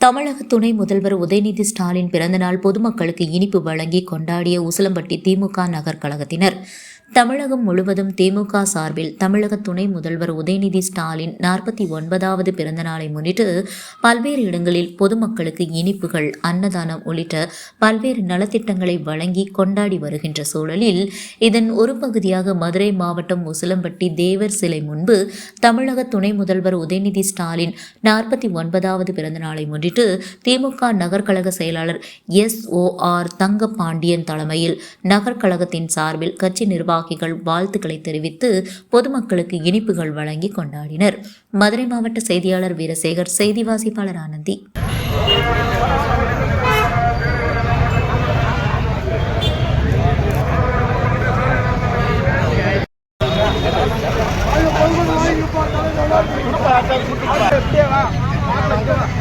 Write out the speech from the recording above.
தமிழக துணை முதல்வர் உதயநிதி ஸ்டாலின் பிறந்தநாள் பொதுமக்களுக்கு இனிப்பு வழங்கி கொண்டாடிய உசிலம்பட்டி திமுக நகர் கழகத்தினர். தமிழகம் முழுவதும் திமுக சார்பில் தமிழக துணை முதல்வர் உதயநிதி ஸ்டாலின் 49வது பிறந்தநாளை முன்னிட்டு பல்வேறு இடங்களில் பொதுமக்களுக்கு இனிப்புகள், அன்னதானம் உள்ளிட்ட பல்வேறு நலத்திட்டங்களை வழங்கி கொண்டாடி வருகின்ற சூழலில் இதன் ஒரு பகுதியாக மதுரை மாவட்டம் உசிலம்பட்டி தேவர் சிலை முன்பு தமிழக துணை முதல்வர் உதயநிதி ஸ்டாலின் 49வது பிறந்தநாளை முன்னிட்டு திமுக நகர்கழக செயலாளர் SOR தங்கபாண்டியன் தலைமையில் நகர்கழகத்தின் சார்பில் கட்சி நிர்வாகிகள் வாழ்த்துக்களை தெரிவித்து பொதுமக்களுக்கு இனிப்புகள் வழங்கி கொண்டாடினர். மதுரை மாவட்ட செய்தியாளர் வீரசேகர், செய்தி வாசிப்பாளர் ஆனந்தி. Apa